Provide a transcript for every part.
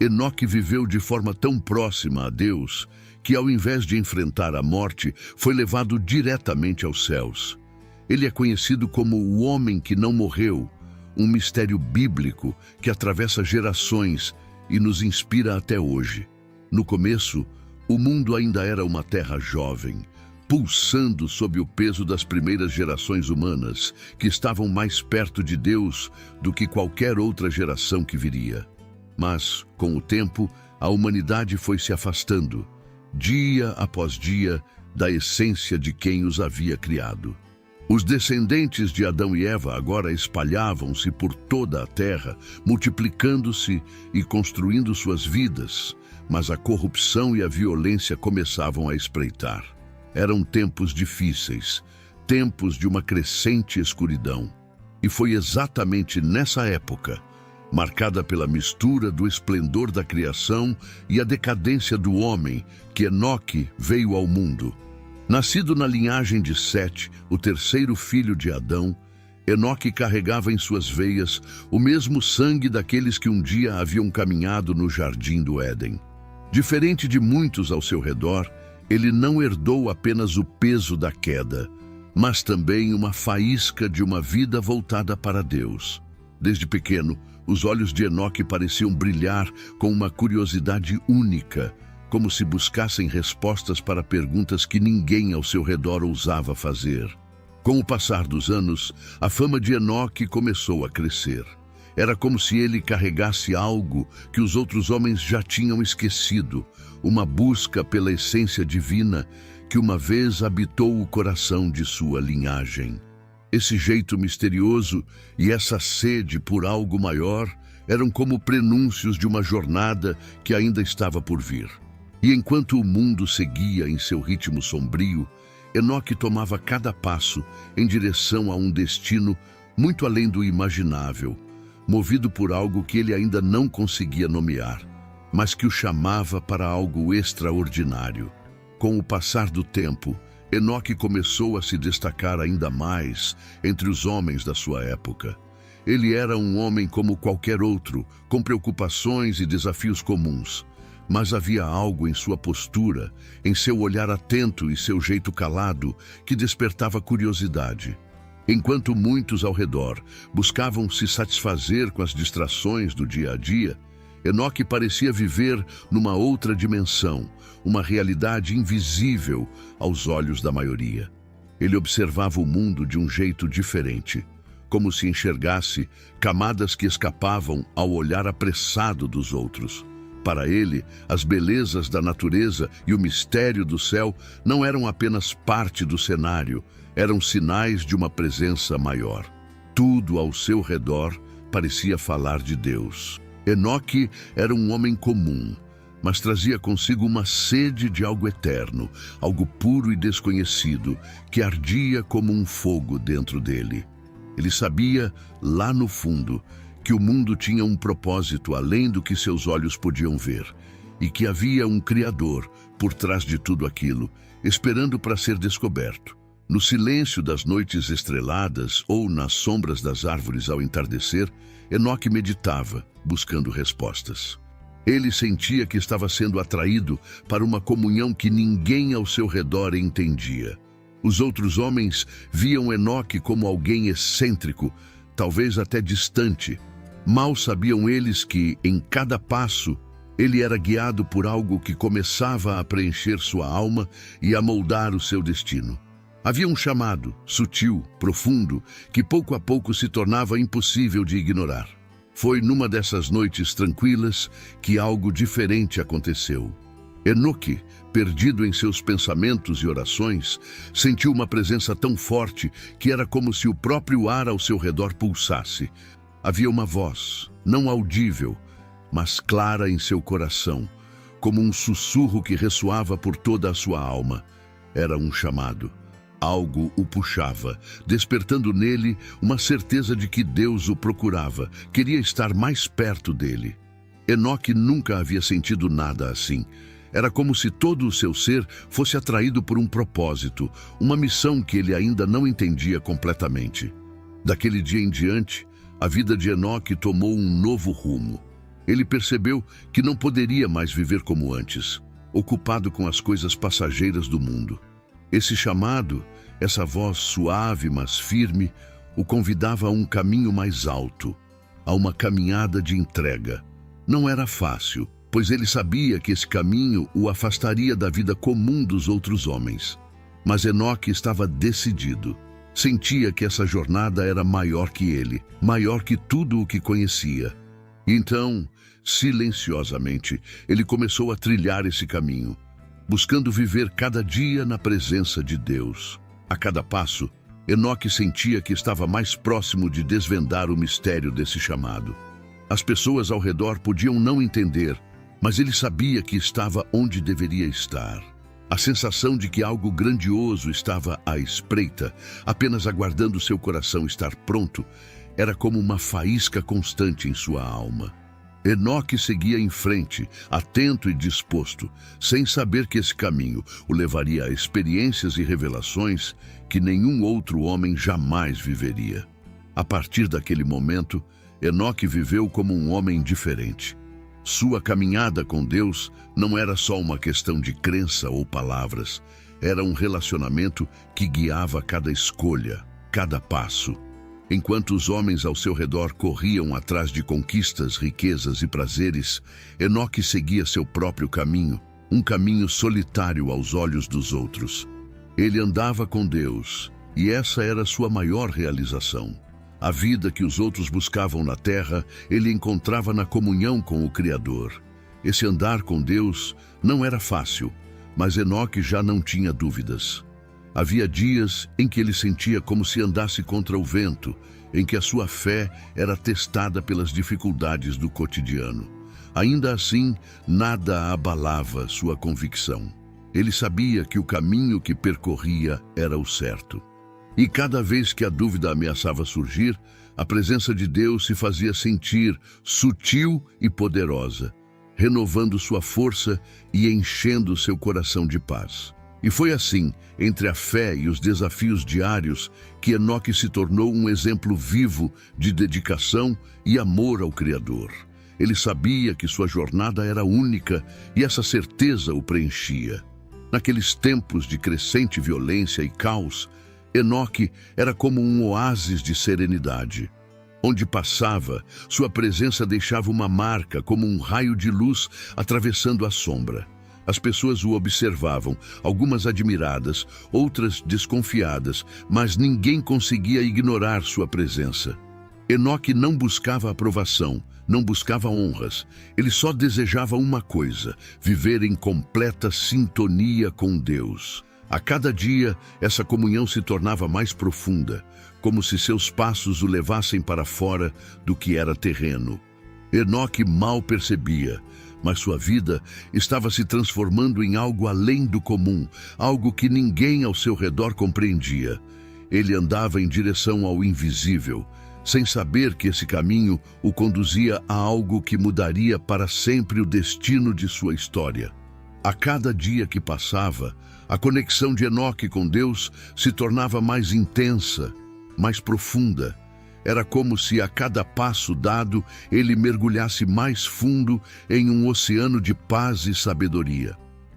Enoque viveu de forma tão próxima a Deus que, ao invés de enfrentar a morte, foi levado diretamente aos céus. Ele é conhecido como o homem que não morreu, um mistério bíblico que atravessa gerações e nos inspira até hoje. No começo, o mundo ainda era uma terra jovem, pulsando sob o peso das primeiras gerações humanas, que estavam mais perto de Deus do que qualquer outra geração que viria. Mas, com o tempo, a humanidade foi se afastando, dia após dia, da essência de quem os havia criado. Os descendentes de Adão e Eva agora espalhavam-se por toda a terra, multiplicando-se e construindo suas vidas, mas a corrupção e a violência começavam a espreitar. Eram tempos difíceis, tempos de uma crescente escuridão. E foi exatamente nessa época, marcada pela mistura do esplendor da criação e a decadência do homem, que Enoque veio ao mundo. Nascido na linhagem de Sete, o terceiro filho de Adão, Enoque carregava em suas veias o mesmo sangue daqueles que um dia haviam caminhado no jardim do Éden. Diferente de muitos ao seu redor, ele não herdou apenas o peso da queda, mas também uma faísca de uma vida voltada para Deus. Desde pequeno, os olhos de Enoque pareciam brilhar com uma curiosidade única, como se buscassem respostas para perguntas que ninguém ao seu redor ousava fazer. Com o passar dos anos, a fama de Enoque começou a crescer. Era como se ele carregasse algo que os outros homens já tinham esquecido, uma busca pela essência divina que uma vez habitou o coração de sua linhagem. Esse jeito misterioso e essa sede por algo maior eram como prenúncios de uma jornada que ainda estava por vir. E enquanto o mundo seguia em seu ritmo sombrio, Enoque tomava cada passo em direção a um destino muito além do imaginável, movido por algo que ele ainda não conseguia nomear, mas que o chamava para algo extraordinário. Com o passar do tempo, Enoque começou a se destacar ainda mais entre os homens da sua época. Ele era um homem como qualquer outro, com preocupações e desafios comuns. Mas havia algo em sua postura, em seu olhar atento e seu jeito calado, que despertava curiosidade. Enquanto muitos ao redor buscavam se satisfazer com as distrações do dia a dia, Enoque parecia viver numa outra dimensão, uma realidade invisível aos olhos da maioria. Ele observava o mundo de um jeito diferente, como se enxergasse camadas que escapavam ao olhar apressado dos outros. Para ele, as belezas da natureza e o mistério do céu não eram apenas parte do cenário, eram sinais de uma presença maior. Tudo ao seu redor parecia falar de Deus. Enoque era um homem comum, mas trazia consigo uma sede de algo eterno, algo puro e desconhecido, que ardia como um fogo dentro dele. Ele sabia, lá no fundo, que o mundo tinha um propósito além do que seus olhos podiam ver, e que havia um Criador por trás de tudo aquilo, esperando para ser descoberto. No silêncio das noites estreladas ou nas sombras das árvores ao entardecer, Enoque meditava, buscando respostas. Ele sentia que estava sendo atraído para uma comunhão que ninguém ao seu redor entendia. Os outros homens viam Enoque como alguém excêntrico, talvez até distante. Mal sabiam eles que, em cada passo, ele era guiado por algo que começava a preencher sua alma e a moldar o seu destino. Havia um chamado, sutil, profundo, que pouco a pouco se tornava impossível de ignorar. Foi numa dessas noites tranquilas que algo diferente aconteceu. Enoque, perdido em seus pensamentos e orações, sentiu uma presença tão forte que era como se o próprio ar ao seu redor pulsasse. Havia uma voz, não audível, mas clara em seu coração, como um sussurro que ressoava por toda a sua alma. Era um chamado. Algo o puxava, despertando nele uma certeza de que Deus o procurava, queria estar mais perto dele. Enoque nunca havia sentido nada assim. Era como se todo o seu ser fosse atraído por um propósito, uma missão que ele ainda não entendia completamente. Daquele dia em diante, a vida de Enoque tomou um novo rumo. Ele percebeu que não poderia mais viver como antes, ocupado com as coisas passageiras do mundo. Esse chamado, essa voz suave mas firme, o convidava a um caminho mais alto, a uma caminhada de entrega. Não era fácil, pois ele sabia que esse caminho o afastaria da vida comum dos outros homens. Mas Enoque estava decidido. Sentia que essa jornada era maior que ele, maior que tudo o que conhecia. Então, silenciosamente, ele começou a trilhar esse caminho, buscando viver cada dia na presença de Deus. A cada passo, Enoque sentia que estava mais próximo de desvendar o mistério desse chamado. As pessoas ao redor podiam não entender, mas ele sabia que estava onde deveria estar. A sensação de que algo grandioso estava à espreita, apenas aguardando seu coração estar pronto, era como uma faísca constante em sua alma. Enoque seguia em frente, atento e disposto, sem saber que esse caminho o levaria a experiências e revelações que nenhum outro homem jamais viveria. A partir daquele momento, Enoque viveu como um homem diferente. Sua caminhada com Deus não era só uma questão de crença ou palavras, era um relacionamento que guiava cada escolha, cada passo. Enquanto os homens ao seu redor corriam atrás de conquistas, riquezas e prazeres, Enoque seguia seu próprio caminho, um caminho solitário aos olhos dos outros. Ele andava com Deus, e essa era sua maior realização. A vida que os outros buscavam na terra, ele encontrava na comunhão com o Criador. Esse andar com Deus não era fácil, mas Enoque já não tinha dúvidas. Havia dias em que ele sentia como se andasse contra o vento, em que a sua fé era testada pelas dificuldades do cotidiano. Ainda assim, nada abalava sua convicção. Ele sabia que o caminho que percorria era o certo. E cada vez que a dúvida ameaçava surgir, a presença de Deus se fazia sentir sutil e poderosa, renovando sua força e enchendo seu coração de paz. E foi assim, entre a fé e os desafios diários, que Enoque se tornou um exemplo vivo de dedicação e amor ao Criador. Ele sabia que sua jornada era única e essa certeza o preenchia. Naqueles tempos de crescente violência e caos, Enoque era como um oásis de serenidade. Onde passava, sua presença deixava uma marca como um raio de luz atravessando a sombra. As pessoas o observavam, algumas admiradas, outras desconfiadas, mas ninguém conseguia ignorar sua presença. Enoque não buscava aprovação, não buscava honras. Ele só desejava uma coisa: viver em completa sintonia com Deus. A cada dia, essa comunhão se tornava mais profunda, como se seus passos o levassem para fora do que era terreno. Enoque mal percebia, mas sua vida estava se transformando em algo além do comum, algo que ninguém ao seu redor compreendia. Ele andava em direção ao invisível, sem saber que esse caminho o conduzia a algo que mudaria para sempre o destino de sua história. A cada dia que passava, a conexão de Enoque com Deus se tornava mais intensa, mais profunda. Era como se a cada passo dado ele mergulhasse mais fundo em um oceano de paz e sabedoria.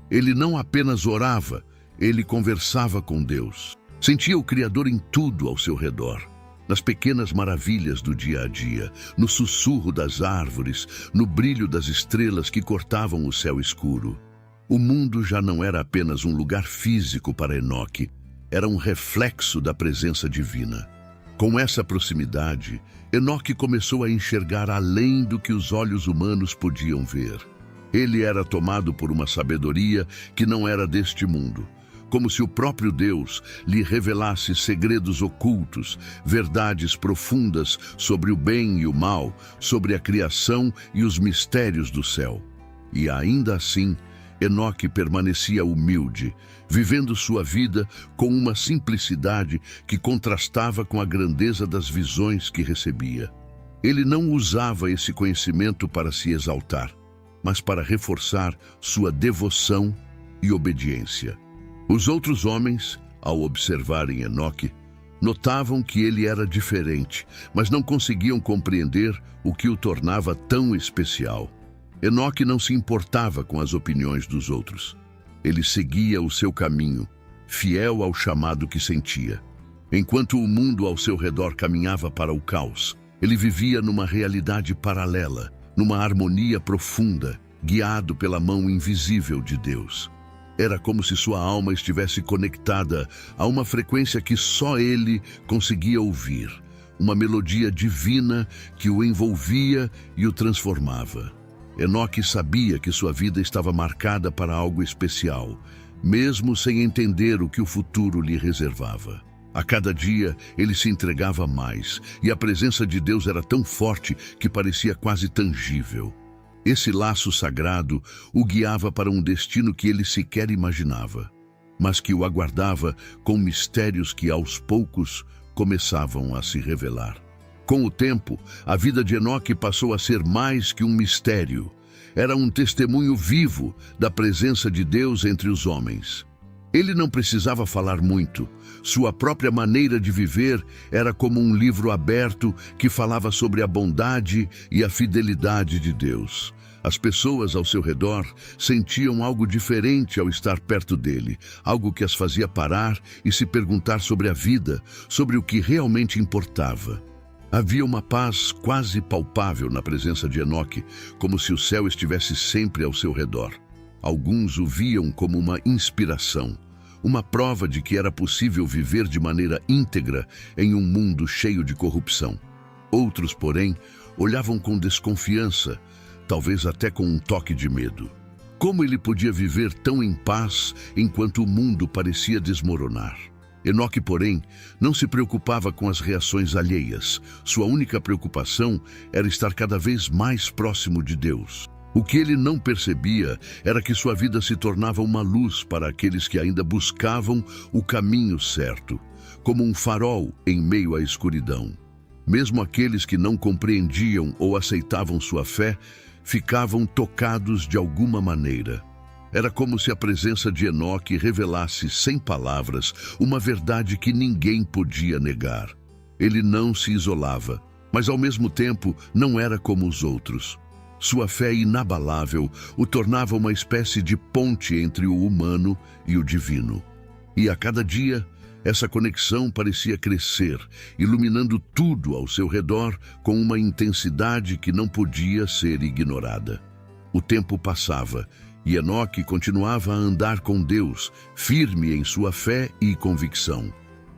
Ele não apenas orava, ele conversava com Deus. Sentia o Criador em tudo ao seu redor. Nas pequenas maravilhas do dia a dia, no sussurro das árvores, no brilho das estrelas que cortavam o céu escuro. O mundo já não era apenas um lugar físico para Enoque, era um reflexo da presença divina. Com essa proximidade, Enoque começou a enxergar além do que os olhos humanos podiam ver. Ele era tomado por uma sabedoria que não era deste mundo, como se o próprio Deus lhe revelasse segredos ocultos, verdades profundas sobre o bem e o mal, sobre a criação e os mistérios do céu. E ainda assim, Enoque permanecia humilde, vivendo sua vida com uma simplicidade que contrastava com a grandeza das visões que recebia. Ele não usava esse conhecimento para se exaltar, mas para reforçar sua devoção e obediência. Os outros homens, ao observarem Enoque, Notavam que ele era diferente, mas não conseguiam compreender o que o tornava tão especial. Enoque não se importava com as opiniões dos outros. Ele seguia o seu caminho, fiel ao chamado que sentia. Enquanto o mundo ao seu redor caminhava para o caos, ele vivia numa realidade paralela, numa harmonia profunda, guiado pela mão invisível de Deus. Era como se sua alma estivesse conectada a uma frequência que só ele conseguia ouvir, uma melodia divina que o envolvia e o transformava. Enoque sabia que sua vida estava marcada para algo especial, mesmo sem entender o que o futuro lhe reservava. A cada dia, ele se entregava mais, e a presença de Deus era tão forte que parecia quase tangível. Esse laço sagrado o guiava para um destino que ele sequer imaginava, mas que o aguardava com mistérios que aos poucos começavam a se revelar. Com o tempo, a vida de Enoque passou a ser mais que um mistério. Era um testemunho vivo da presença de Deus entre os homens. Ele não precisava falar muito. Sua própria maneira de viver era como um livro aberto que falava sobre a bondade e a fidelidade de Deus. As pessoas ao seu redor sentiam algo diferente ao estar perto dele, algo que as fazia parar e se perguntar sobre a vida, sobre o que realmente importava. Havia uma paz quase palpável na presença de Enoque, como se o céu estivesse sempre ao seu redor. Alguns o viam como uma inspiração, uma prova de que era possível viver de maneira íntegra em um mundo cheio de corrupção. Outros, porém, olhavam com desconfiança, talvez até com um toque de medo. Como ele podia viver tão em paz enquanto o mundo parecia desmoronar? Enoque, porém, não se preocupava com as reações alheias. Sua única preocupação era estar cada vez mais próximo de Deus. O que ele não percebia era que sua vida se tornava uma luz para aqueles que ainda buscavam o caminho certo, como um farol em meio à escuridão. Mesmo aqueles que não compreendiam ou aceitavam sua fé, ficavam tocados de alguma maneira. Era como se a presença de Enoque revelasse, sem palavras, uma verdade que ninguém podia negar. Ele não se isolava, mas ao mesmo tempo não era como os outros. Sua fé inabalável o tornava uma espécie de ponte entre o humano e o divino. E a cada dia, essa conexão parecia crescer, iluminando tudo ao seu redor com uma intensidade que não podia ser ignorada. O tempo passava, e Enoque continuava a andar com Deus, firme em sua fé e convicção.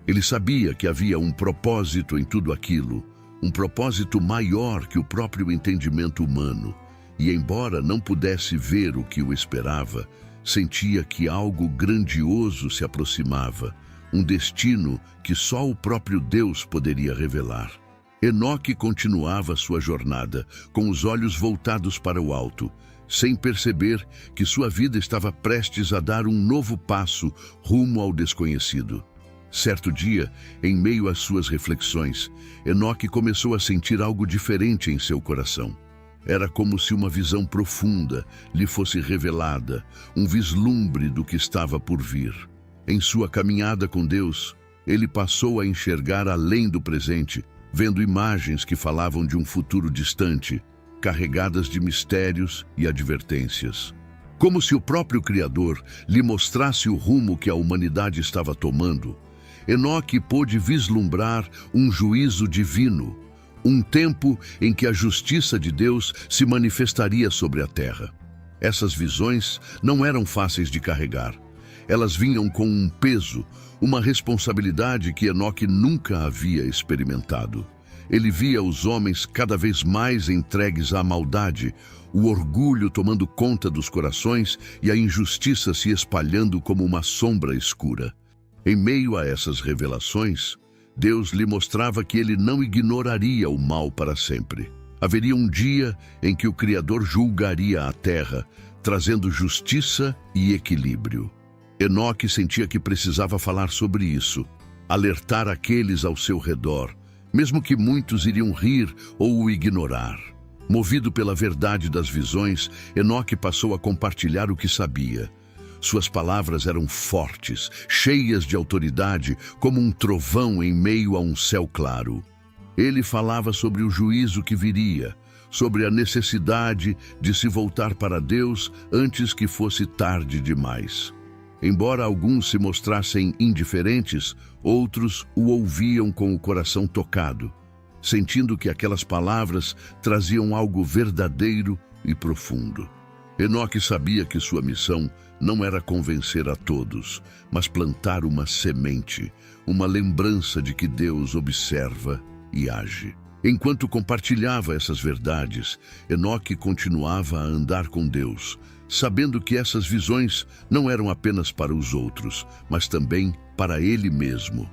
Ele sabia que havia um propósito em tudo aquilo, um propósito maior que o próprio entendimento humano, e embora não pudesse ver o que o esperava, sentia que algo grandioso se aproximava, um destino que só o próprio Deus poderia revelar. Enoque continuava sua jornada, com os olhos voltados para o alto, sem perceber que sua vida estava prestes a dar um novo passo rumo ao desconhecido. Certo dia, em meio às suas reflexões, Enoque começou a sentir algo diferente em seu coração. Era como se uma visão profunda lhe fosse revelada, um vislumbre do que estava por vir. Em sua caminhada com Deus, ele passou a enxergar além do presente, vendo imagens que falavam de um futuro distante, carregadas de mistérios e advertências. Como se o próprio Criador lhe mostrasse o rumo que a humanidade estava tomando, Enoque pôde vislumbrar um juízo divino, um tempo em que a justiça de Deus se manifestaria sobre a terra. Essas visões não eram fáceis de carregar. Elas vinham com um peso, uma responsabilidade que Enoque nunca havia experimentado. Ele via os homens cada vez mais entregues à maldade, o orgulho tomando conta dos corações e a injustiça se espalhando como uma sombra escura. Em meio a essas revelações, Deus lhe mostrava que ele não ignoraria o mal para sempre. Haveria um dia em que o Criador julgaria a terra, trazendo justiça e equilíbrio. Enoque sentia que precisava falar sobre isso, alertar aqueles ao seu redor, mesmo que muitos iriam rir ou o ignorar. Movido pela verdade das visões, Enoque passou a compartilhar o que sabia. Suas palavras eram fortes, cheias de autoridade, como um trovão em meio a um céu claro. Ele falava sobre o juízo que viria, sobre a necessidade de se voltar para Deus antes que fosse tarde demais. Embora alguns se mostrassem indiferentes, outros o ouviam com o coração tocado, sentindo que aquelas palavras traziam algo verdadeiro e profundo. Enoque sabia que sua missão não era convencer a todos, mas plantar uma semente, uma lembrança de que Deus observa e age. Enquanto compartilhava essas verdades, Enoque continuava a andar com Deus, sabendo que essas visões não eram apenas para os outros, mas também para ele mesmo.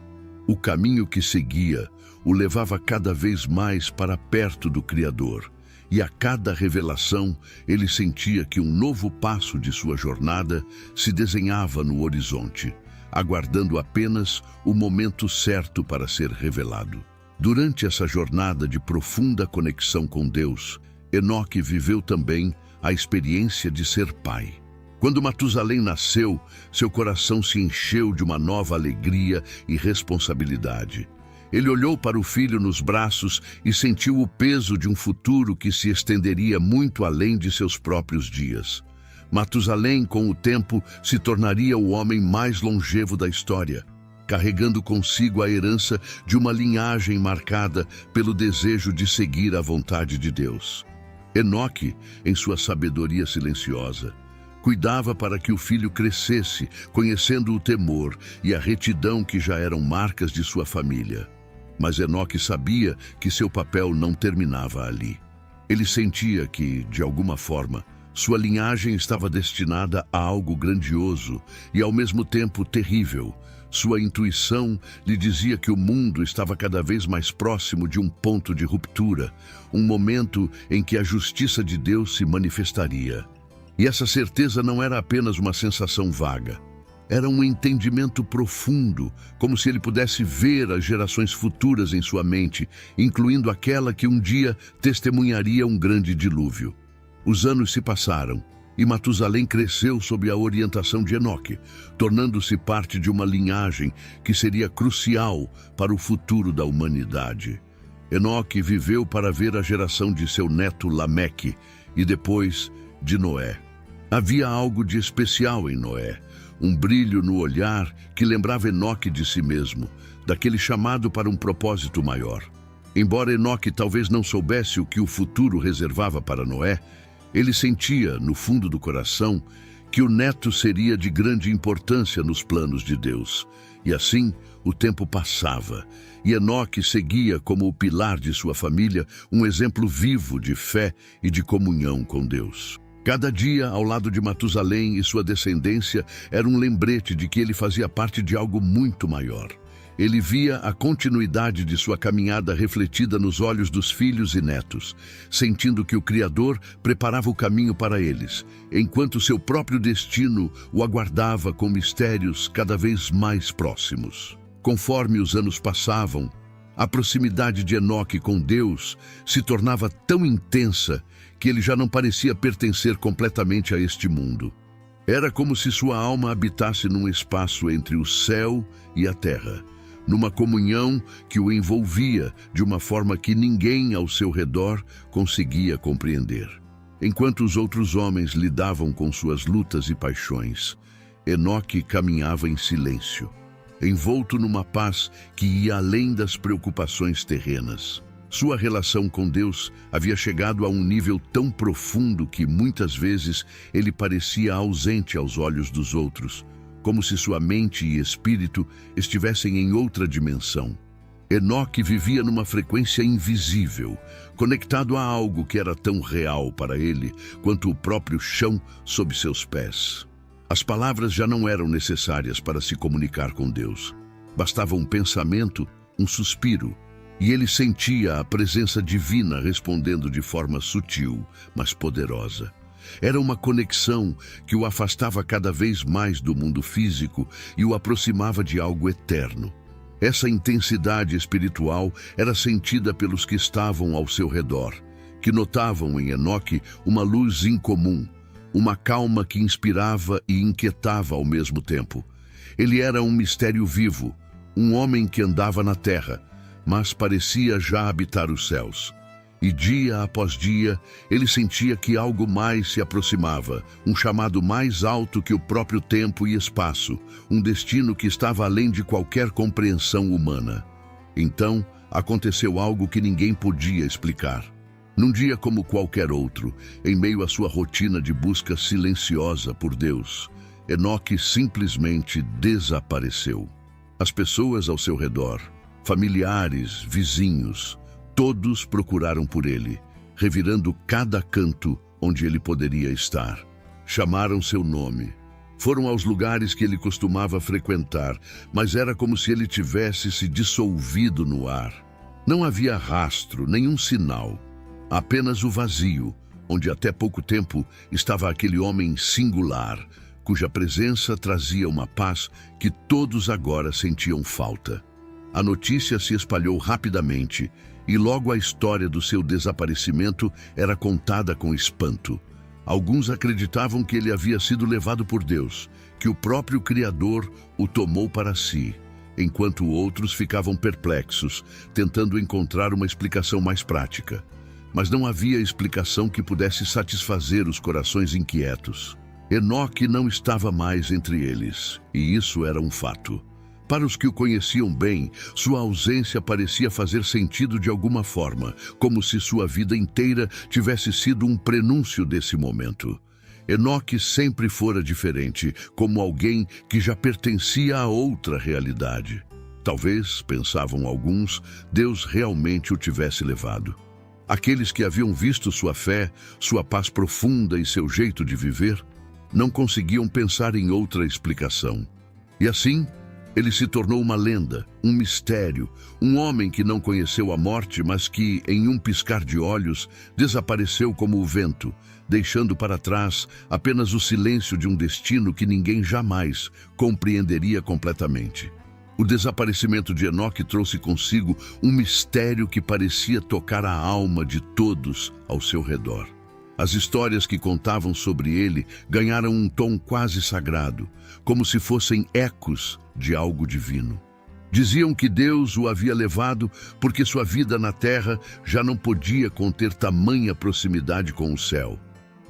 O caminho que seguia o levava cada vez mais para perto do Criador, e a cada revelação ele sentia que um novo passo de sua jornada se desenhava no horizonte, aguardando apenas o momento certo para ser revelado. Durante essa jornada de profunda conexão com Deus, Enoque viveu também a experiência de ser pai. Quando Matusalém nasceu, seu coração se encheu de uma nova alegria e responsabilidade. Ele olhou para o filho nos braços e sentiu o peso de um futuro que se estenderia muito além de seus próprios dias. Matusalém, com o tempo, se tornaria o homem mais longevo da história, carregando consigo a herança de uma linhagem marcada pelo desejo de seguir a vontade de Deus. Enoque, em sua sabedoria silenciosa, cuidava para que o filho crescesse, conhecendo o temor e a retidão que já eram marcas de sua família. Mas Enoque sabia que seu papel não terminava ali. Ele sentia que, de alguma forma, sua linhagem estava destinada a algo grandioso e, ao mesmo tempo, terrível. Sua intuição lhe dizia que o mundo estava cada vez mais próximo de um ponto de ruptura, um momento em que a justiça de Deus se manifestaria. E essa certeza não era apenas uma sensação vaga. Era um entendimento profundo, como se ele pudesse ver as gerações futuras em sua mente, incluindo aquela que um dia testemunharia um grande dilúvio. Os anos se passaram e Matusalém cresceu sob a orientação de Enoque, tornando-se parte de uma linhagem que seria crucial para o futuro da humanidade. Enoque viveu para ver a geração de seu neto Lameque e depois de Noé. Havia algo de especial em Noé, um brilho no olhar que lembrava Enoque de si mesmo, daquele chamado para um propósito maior. Embora Enoque talvez não soubesse o que o futuro reservava para Noé, ele sentia, no fundo do coração, que o neto seria de grande importância nos planos de Deus. E assim, o tempo passava, e Enoque seguia como o pilar de sua família, um exemplo vivo de fé e de comunhão com Deus. Cada dia, ao lado de Matusalém e sua descendência, era um lembrete de que ele fazia parte de algo muito maior. Ele via a continuidade de sua caminhada refletida nos olhos dos filhos e netos, sentindo que o Criador preparava o caminho para eles, enquanto seu próprio destino o aguardava com mistérios cada vez mais próximos. Conforme os anos passavam, a proximidade de Enoque com Deus se tornava tão intensa que ele já não parecia pertencer completamente a este mundo. Era como se sua alma habitasse num espaço entre o céu e a terra, numa comunhão que o envolvia de uma forma que ninguém ao seu redor conseguia compreender. Enquanto os outros homens lidavam com suas lutas e paixões, Enoque caminhava em silêncio, envolto numa paz que ia além das preocupações terrenas. Sua relação com Deus havia chegado a um nível tão profundo que muitas vezes ele parecia ausente aos olhos dos outros, como se sua mente e espírito estivessem em outra dimensão. Enoque vivia numa frequência invisível, conectado a algo que era tão real para ele quanto o próprio chão sob seus pés. As palavras já não eram necessárias para se comunicar com Deus. Bastava um pensamento, um suspiro, e ele sentia a presença divina respondendo de forma sutil, mas poderosa. Era uma conexão que o afastava cada vez mais do mundo físico e o aproximava de algo eterno. Essa intensidade espiritual era sentida pelos que estavam ao seu redor, que notavam em Enoque uma luz incomum, uma calma que inspirava e inquietava ao mesmo tempo. Ele era um mistério vivo, um homem que andava na terra, mas parecia já habitar os céus. E dia após dia, ele sentia que algo mais se aproximava, um chamado mais alto que o próprio tempo e espaço, um destino que estava além de qualquer compreensão humana. Então, aconteceu algo que ninguém podia explicar. Num dia como qualquer outro, em meio à sua rotina de busca silenciosa por Deus, Enoque simplesmente desapareceu. As pessoas ao seu redor, familiares, vizinhos, todos procuraram por ele, revirando cada canto onde ele poderia estar. Chamaram seu nome. Foram aos lugares que ele costumava frequentar, mas era como se ele tivesse se dissolvido no ar. Não havia rastro, nenhum sinal. Apenas o vazio, onde até pouco tempo estava aquele homem singular, cuja presença trazia uma paz que todos agora sentiam falta. A notícia se espalhou rapidamente e logo a história do seu desaparecimento era contada com espanto. Alguns acreditavam que ele havia sido levado por Deus, que o próprio Criador o tomou para si, enquanto outros ficavam perplexos, tentando encontrar uma explicação mais prática. Mas não havia explicação que pudesse satisfazer os corações inquietos. Enoque não estava mais entre eles, e isso era um fato. Para os que o conheciam bem, sua ausência parecia fazer sentido de alguma forma, como se sua vida inteira tivesse sido um prenúncio desse momento. Enoque sempre fora diferente, como alguém que já pertencia a outra realidade. Talvez, pensavam alguns, Deus realmente o tivesse levado. Aqueles que haviam visto sua fé, sua paz profunda e seu jeito de viver, não conseguiam pensar em outra explicação. E assim, ele se tornou uma lenda, um mistério, um homem que não conheceu a morte, mas que, em um piscar de olhos, desapareceu como o vento, deixando para trás apenas o silêncio de um destino que ninguém jamais compreenderia completamente. O desaparecimento de Enoque trouxe consigo um mistério que parecia tocar a alma de todos ao seu redor. As histórias que contavam sobre ele ganharam um tom quase sagrado, como se fossem ecos de algo divino. Diziam que Deus o havia levado porque sua vida na terra já não podia conter tamanha proximidade com o céu.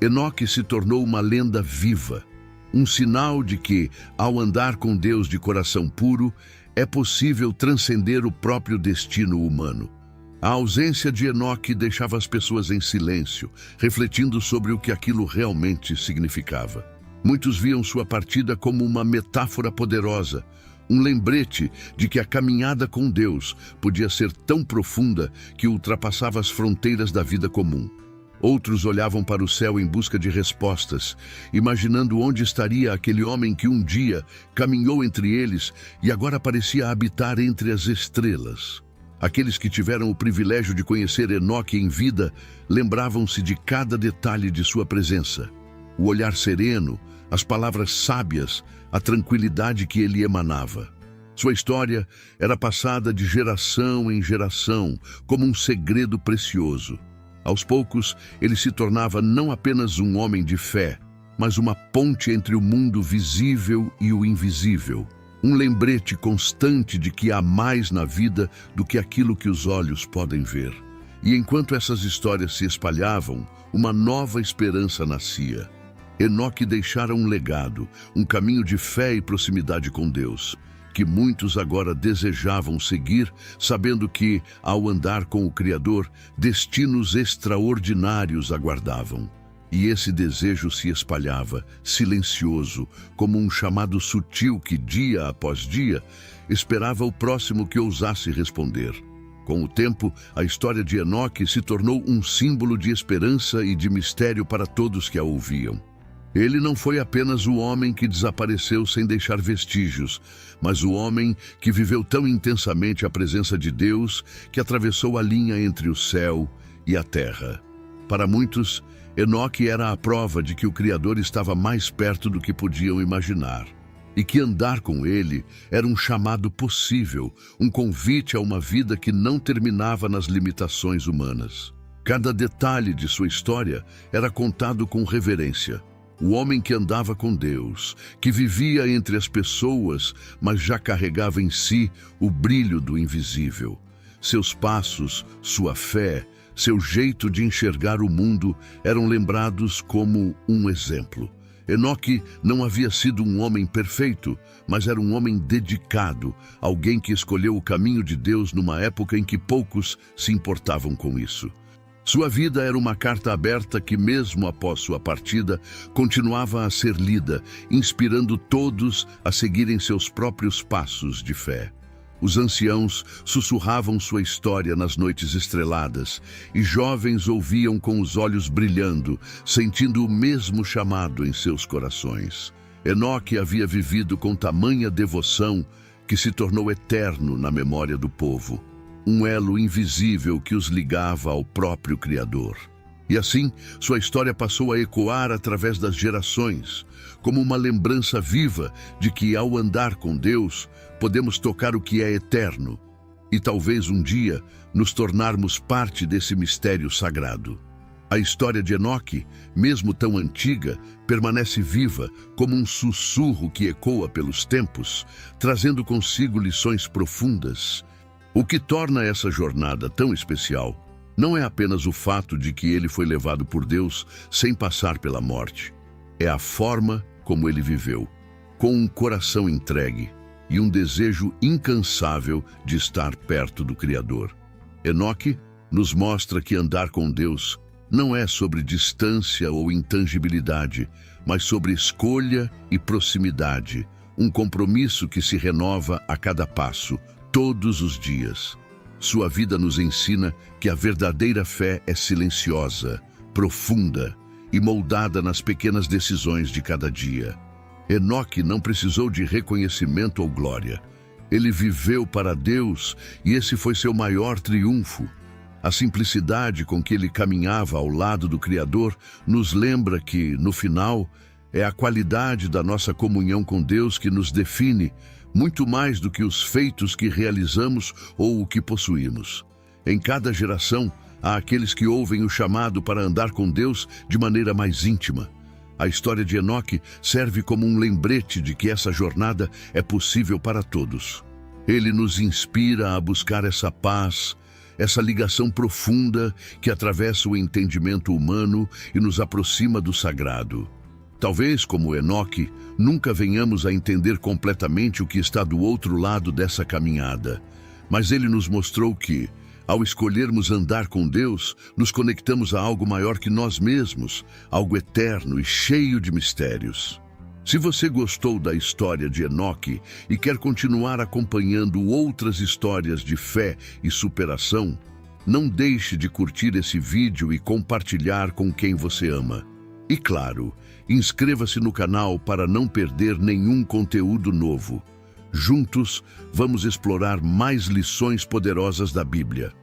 Enoque se tornou uma lenda viva, um sinal de que, ao andar com Deus de coração puro, é possível transcender o próprio destino humano. A ausência de Enoque deixava as pessoas em silêncio, refletindo sobre o que aquilo realmente significava. Muitos viam sua partida como uma metáfora poderosa, um lembrete de que a caminhada com Deus podia ser tão profunda que ultrapassava as fronteiras da vida comum. Outros olhavam para o céu em busca de respostas, imaginando onde estaria aquele homem que um dia caminhou entre eles e agora parecia habitar entre as estrelas. Aqueles que tiveram o privilégio de conhecer Enoque em vida lembravam-se de cada detalhe de sua presença. O olhar sereno, as palavras sábias, a tranquilidade que ele emanava. Sua história era passada de geração em geração, como um segredo precioso. Aos poucos, ele se tornava não apenas um homem de fé, mas uma ponte entre o mundo visível e o invisível. Um lembrete constante de que há mais na vida do que aquilo que os olhos podem ver. E enquanto essas histórias se espalhavam, uma nova esperança nascia. Enoque deixara um legado, um caminho de fé e proximidade com Deus, que muitos agora desejavam seguir, sabendo que, ao andar com o Criador, destinos extraordinários aguardavam. E esse desejo se espalhava, silencioso, como um chamado sutil que, dia após dia, esperava o próximo que ousasse responder. Com o tempo, a história de Enoque se tornou um símbolo de esperança e de mistério para todos que a ouviam. Ele não foi apenas o homem que desapareceu sem deixar vestígios, mas o homem que viveu tão intensamente a presença de Deus que atravessou a linha entre o céu e a terra. Para muitos, Enoque era a prova de que o Criador estava mais perto do que podiam imaginar, e que andar com ele era um chamado possível, um convite a uma vida que não terminava nas limitações humanas. Cada detalhe de sua história era contado com reverência. o homem que andava com Deus, que vivia entre as pessoas, mas já carregava em si o brilho do invisível. Seus passos, sua fé, seu jeito de enxergar o mundo eram lembrados como um exemplo. Enoque não havia sido um homem perfeito, mas era um homem dedicado, alguém que escolheu o caminho de Deus numa época em que poucos se importavam com isso. Sua vida era uma carta aberta que, mesmo após sua partida, continuava a ser lida, inspirando todos a seguirem seus próprios passos de fé. Os anciãos sussurravam sua história nas noites estreladas, e jovens ouviam com os olhos brilhando, sentindo o mesmo chamado em seus corações. Enoque havia vivido com tamanha devoção que se tornou eterno na memória do povo, um elo invisível que os ligava ao próprio Criador. E assim, sua história passou a ecoar através das gerações, como uma lembrança viva de que, ao andar com Deus, podemos tocar o que é eterno e talvez um dia nos tornarmos parte desse mistério sagrado. A história de Enoque, mesmo tão antiga, permanece viva como um sussurro que ecoa pelos tempos, trazendo consigo lições profundas. O que torna essa jornada tão especial não é apenas o fato de que ele foi levado por Deus sem passar pela morte. É a forma como ele viveu, com um coração entregue e um desejo incansável de estar perto do Criador. Enoque nos mostra que andar com Deus não é sobre distância ou intangibilidade, mas sobre escolha e proximidade, um compromisso que se renova a cada passo, todos os dias. Sua vida nos ensina que a verdadeira fé é silenciosa, profunda e moldada nas pequenas decisões de cada dia. Enoque não precisou de reconhecimento ou glória. Ele viveu para Deus e esse foi seu maior triunfo. A simplicidade com que ele caminhava ao lado do Criador nos lembra que, no final, é a qualidade da nossa comunhão com Deus que nos define, muito mais do que os feitos que realizamos ou o que possuímos. Em cada geração, há aqueles que ouvem o chamado para andar com Deus de maneira mais íntima. A história de Enoque serve como um lembrete de que essa jornada é possível para todos. Ele nos inspira a buscar essa paz, essa ligação profunda que atravessa o entendimento humano e nos aproxima do sagrado. Talvez, como Enoque, nunca venhamos a entender completamente o que está do outro lado dessa caminhada, mas ele nos mostrou que, ao escolhermos andar com Deus, nos conectamos a algo maior que nós mesmos, algo eterno e cheio de mistérios. Se você gostou da história de Enoque e quer continuar acompanhando outras histórias de fé e superação, não deixe de curtir esse vídeo e compartilhar com quem você ama. E claro, inscreva-se no canal para não perder nenhum conteúdo novo. Juntos, vamos explorar mais lições poderosas da Bíblia.